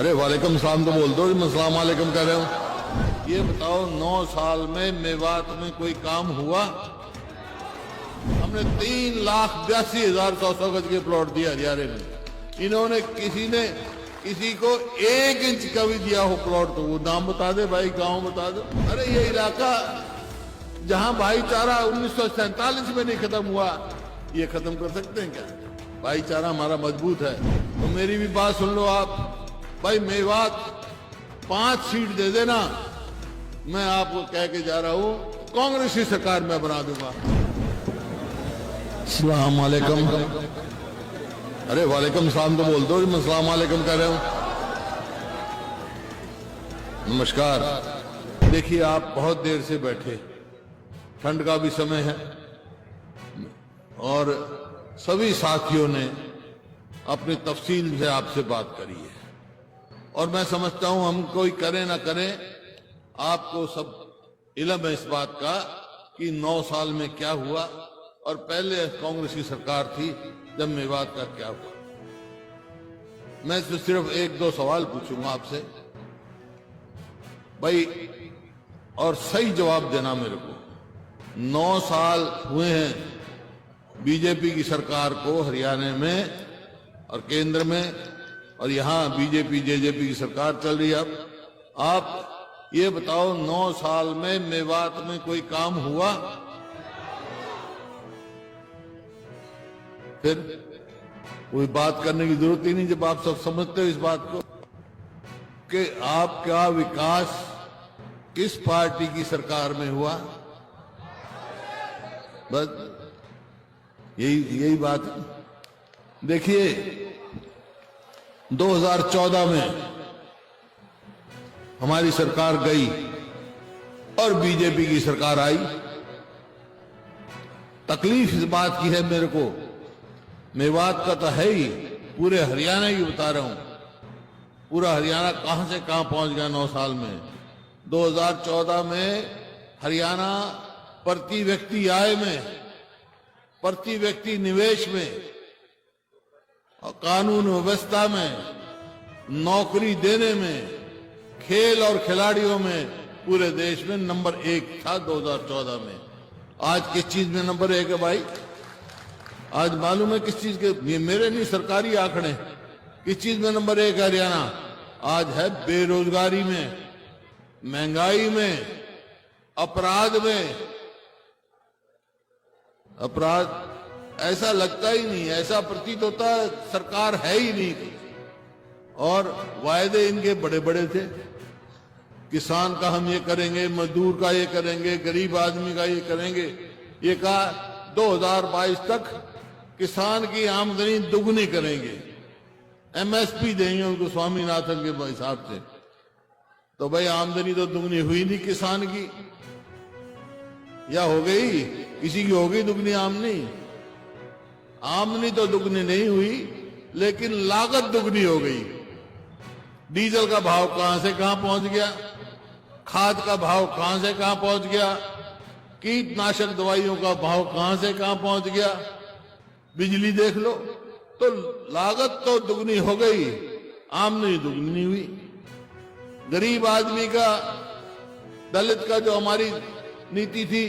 अरे वालेकुम सलाम तो बोल दो, मैं अस्सलाम वालेकुम कह रहा हूँ। ये बताओ 9 साल में मेवात में कोई काम हुआ? हमने 3,82,100 गज के प्लॉट दिया हरियाणा में। इन्होंने किसी को 1 इंच का भी दिया हो प्लॉट तो वो नाम बता दे भाई, गांव बता दो। अरे ये इलाका जहां भाईचारा 1947 में नहीं खत्म हुआ, ये खत्म कर सकते हैं क्या? भाईचारा हमारा मजबूत है। तो मेरी भी बात सुन लो आप भाई, मेवात 5 सीट दे देना, मैं आपको कह के जा रहा हूं कांग्रेस की सरकार मैं बना दूंगा। अस्सलाम वालेकुम। अरे वालेकुम सलाम तो बोल दो, मैं अस्सलाम वालेकुम कह रहा हूं। नमस्कार। देखिए आप बहुत देर से बैठे, ठंड का भी समय है और सभी साथियों ने अपनी तफसील से आपसे बात करी है और मैं समझता हूं हम कोई करें ना करें, आपको सब इल्म है इस बात का कि 9 साल में क्या हुआ और पहले कांग्रेस की सरकार थी जब मेवात का क्या हुआ। मैं तो सिर्फ 1-2 सवाल पूछूंगा आपसे भाई, और सही जवाब देना मेरे को। 9 साल हुए हैं बीजेपी की सरकार को हरियाणा में और केंद्र में, और यहां बीजेपी जेजेपी की सरकार चल रही है। अब आप ये बताओ 9 साल में मेवात में कोई काम हुआ? फिर कोई बात करने की जरूरत ही नहीं जब आप सब समझते हो इस बात को कि आपका विकास किस पार्टी की सरकार में हुआ। बस यही बात है। देखिए 2014 में हमारी सरकार गई और बीजेपी की सरकार आई। तकलीफ इस बात की है मेरे को, मेवात का तो है ही, पूरे हरियाणा की बता रहा हूं। पूरा हरियाणा कहां से कहां पहुंच गया 9 साल में। 2014 में हरियाणा प्रति व्यक्ति आय में, प्रति व्यक्ति निवेश में और कानून व्यवस्था में, नौकरी देने में, खेल और खिलाड़ियों में पूरे देश में नंबर 1 था 2014 में। आज किस चीज में नंबर 1 है भाई? आज मालूम है किस चीज के? ये मेरे नहीं, सरकारी आंकड़े। किस चीज में नंबर 1 है हरियाणा? आज है बेरोजगारी में, महंगाई में, अपराध में। अपराध ऐसा लगता ही नहीं, ऐसा प्रतीत होता है सरकार है ही नहीं। और वायदे इनके बड़े बड़े थे, किसान का हम ये करेंगे, मजदूर का ये करेंगे, गरीब आदमी का ये करेंगे। ये कहा 2022 तक किसान की आमदनी दुगनी करेंगे, एमएसपी देंगे उनको स्वामीनाथन के हिसाब से। तो भाई आमदनी तो दुगनी हुई नहीं किसान की, या हो गई? किसी की हो गई दुगनी आमदनी? आमदनी तो दुगनी नहीं हुई, लेकिन लागत दुगनी हो गई। डीजल का भाव कहां से कहां पहुंच गया, खाद का भाव कहां से कहां पहुंच गया, कीटनाशक दवाइयों का भाव कहां से कहां पहुंच गया, बिजली देख लो। तो लागत तो दुगनी हो गई, आमदनी दुगनी नहीं हुई। गरीब आदमी का, दलित का जो हमारी नीति थी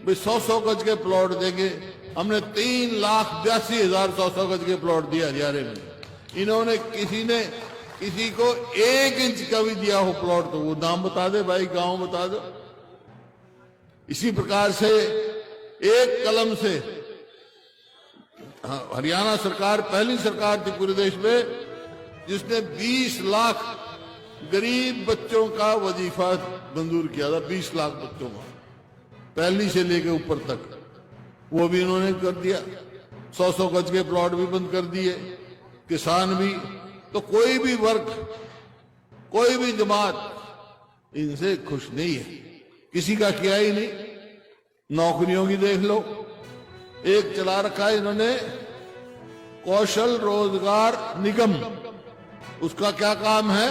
100-100 गज के प्लॉट देंगे, हमने 3,82,100 गज के प्लॉट दिया हरियाणा में। इन्होंने किसी को 1 इंच का भी दिया हो प्लॉट तो वो नाम बता दे भाई, गांव बता दो। इसी प्रकार से एक कलम से हरियाणा सरकार पहली सरकार थी पूरे देश में जिसने 20 लाख गरीब बच्चों का वजीफा मंजूर किया था। 20 लाख बच्चों का, पहली से लेकर ऊपर तक, वो भी इन्होंने कर दिया। 100-100 गज के प्लॉट भी बंद कर दिए, किसान भी। तो कोई भी वर्ग, कोई भी जमात इनसे खुश नहीं है, किसी का किया ही नहीं। नौकरियों की देख लो, एक चला रखा है इन्होंने कौशल रोजगार निगम। उसका क्या काम है?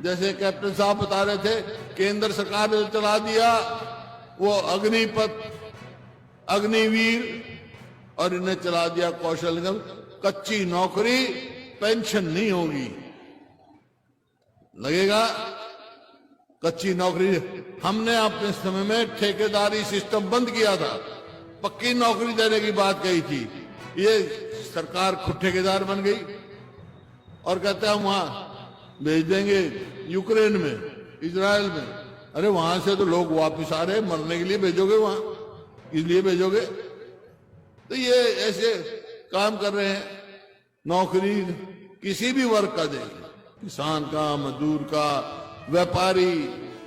जैसे कैप्टन साहब बता रहे थे, केंद्र सरकार ने चला दिया वो अग्निपथ, अग्निवीर, और इन्हें चला दिया कौशल निगम। कच्ची नौकरी, पेंशन नहीं होगी। लगेगा। कच्ची नौकरी हमने अपने समय में ठेकेदारी सिस्टम बंद किया था, पक्की नौकरी देने की बात कही थी। ये सरकार खुद ठेकेदार बन गई और कहते हैं हम वहां भेज देंगे यूक्रेन में, इजराइल में। अरे वहां से तो लोग वापस आ रहे, मरने के लिए भेजोगे वहां, इसलिए भेजोगे? तो ये ऐसे काम कर रहे हैं। नौकरी किसी भी वर्ग का देखें, किसान का, मजदूर का, व्यापारी,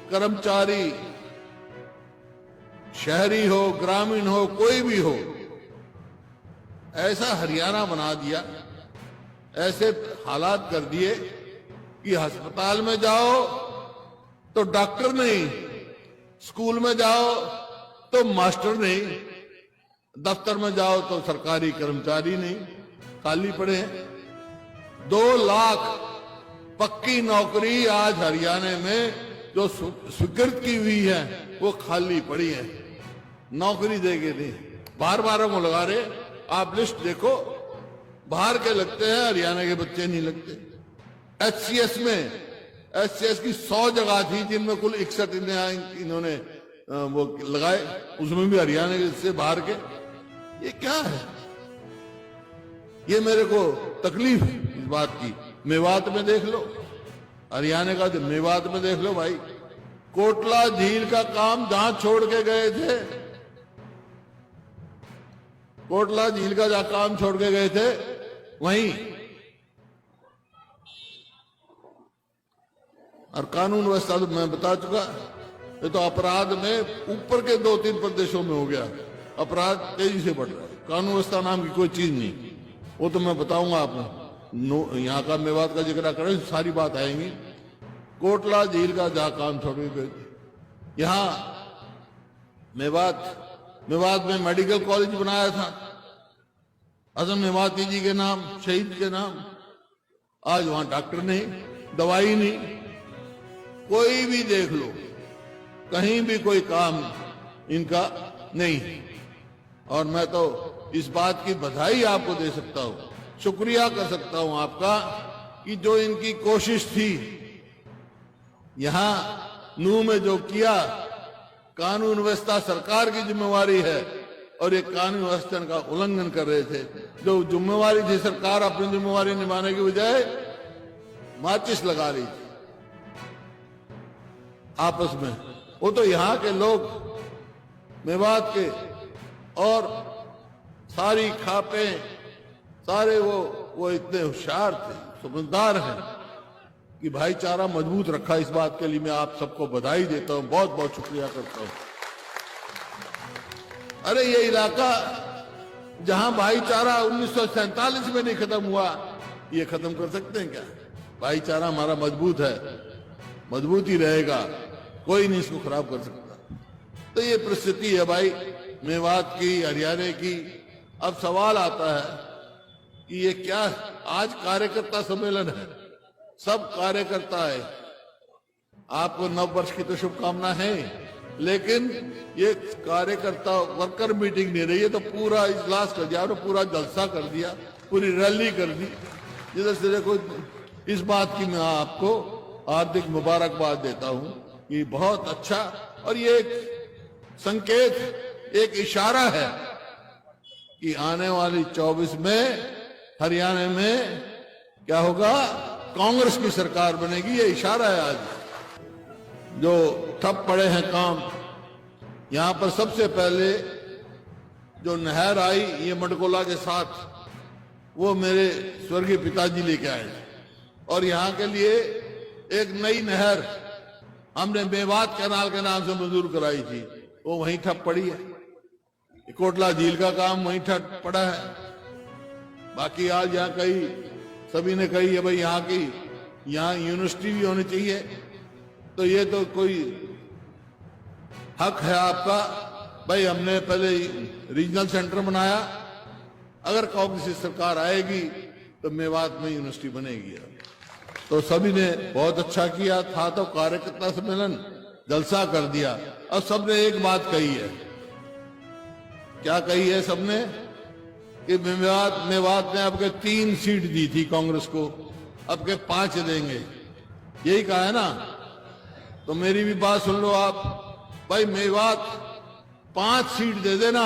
कर्मचारी, शहरी हो, ग्रामीण हो, कोई भी हो, ऐसा हरियाणा बना दिया, ऐसे हालात कर दिए कि अस्पताल में जाओ तो डॉक्टर नहीं, स्कूल में जाओ तो मास्टर नहीं, दफ्तर में जाओ तो सरकारी कर्मचारी नहीं, खाली पड़े हैं। 2 लाख पक्की नौकरी आज हरियाणा में जो स्वीकृत की हुई है वो खाली पड़ी है, नौकरी देंगे नहीं। बार बार को लगा रहे, आप लिस्ट देखो, बाहर के लगते हैं, हरियाणा के बच्चे नहीं लगते। एचसीएस में, एचसीएस की 100 जगह थी जिनमें कुल 61 इन्होंने वो लगाए, उसमें भी हरियाणा के से बाहर के। ये क्या है? ये मेरे को तकलीफ इस बात की। मेवात में देख लो, हरियाणा का मेवात में देख लो भाई, कोटला झील का काम जहां छोड़ के गए थे, कोटला झील का जहां काम छोड़ के गए थे वहीं, और कानून व्यवस्था तो मैं बता चुका, ये तो अपराध में ऊपर के 2-3 प्रदेशों में हो गया, अपराध तेजी से बढ़ रहा है। कानून व्यवस्था नाम की कोई चीज नहीं, वो तो मैं बताऊंगा आपको। यहाँ का मेवात का जिक्र करें, सारी बात आएंगी। कोटला झील का जहां काम छोड़ के गए, यहाँ मेवात में मेडिकल कॉलेज बनाया था हसन मेवाती जी के नाम, शहीद के नाम। आज वहां डॉक्टर नहीं, दवाई नहीं, कोई भी देख लो, कहीं भी कोई काम इनका नहीं। और मैं तो इस बात की बधाई आपको दे सकता हूं, शुक्रिया कर सकता हूं आपका, कि जो इनकी कोशिश थी यहां नूह में जो किया, कानून व्यवस्था सरकार की जिम्मेवारी है और ये कानून व्यवस्था का उल्लंघन कर रहे थे। जो जिम्मेवारी थी, सरकार अपनी जिम्मेवारी निभाने की बजाय माचिस लगा रही थी आपस में। वो तो यहाँ के लोग, मेवात के, और सारी खापे, सारे वो इतने होशियार थे, समझदार हैं कि भाईचारा मजबूत रखा। इस बात के लिए मैं आप सबको बधाई देता हूं, बहुत बहुत शुक्रिया करता हूं। अरे ये इलाका जहां भाईचारा 1947 में नहीं खत्म हुआ, ये खत्म कर सकते हैं क्या? भाईचारा हमारा मजबूत है, मजबूत ही रहेगा, कोई नहीं इसको खराब कर सकता। तो ये परिस्थिति है भाई मेवात की, हरियाणा की। अब सवाल आता है कि ये क्या, आज कार्यकर्ता सम्मेलन है, सब कार्यकर्ता है, आपको नव वर्ष की तो शुभकामना है, लेकिन ये कार्यकर्ता वर्कर मीटिंग नहीं रही है, तो पूरा इजलास कर दिया, पूरा जलसा कर दिया, पूरी रैली कर दी। जिधर से देखो, इस बात की मैं आपको हार्दिक मुबारकबाद देता हूं कि बहुत अच्छा, और ये एक संकेत, एक इशारा है कि आने वाली 24 में हरियाणा में क्या होगा, कांग्रेस की सरकार बनेगी। ये इशारा है। आज जो ठप पड़े हैं काम, यहां पर सबसे पहले जो नहर आई ये मडकोला के साथ, वो मेरे स्वर्गीय पिताजी लेके आए, और यहां के लिए एक नई नहर हमने मेवात कैनाल के नाम से मंजूर कराई थी, वो वहीं ठप पड़ी है। कोटला झील का काम वहीं ठप पड़ा है। बाकी आज यहाँ कही, सभी ने कही है भाई यहाँ यूनिवर्सिटी भी होनी चाहिए, तो ये तो कोई हक है आपका भाई। हमने पहले रीजनल सेंटर बनाया, अगर कांग्रेस की सरकार आएगी तो मेवात में यूनिवर्सिटी बनेगी। तो सभी ने बहुत अच्छा किया था, तो कार्यकर्ता सम्मेलन जलसा कर दिया। अब सबने एक बात कही है, क्या कही है सबने, कि मेवात ने आपके 3 सीट दी थी कांग्रेस को, अब के 5 देंगे। यही कहा है ना। तो मेरी भी बात सुन लो आप भाई, मेवात 5 सीट दे देना,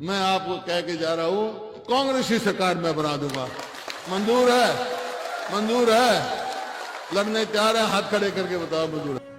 मैं आपको कह के जा रहा हूं कांग्रेस की सरकार मैं बना दूंगा। मंजूर है? मंजूर है? लड़ने तैयार है? हाथ खड़े करके बताओ मंजूर है?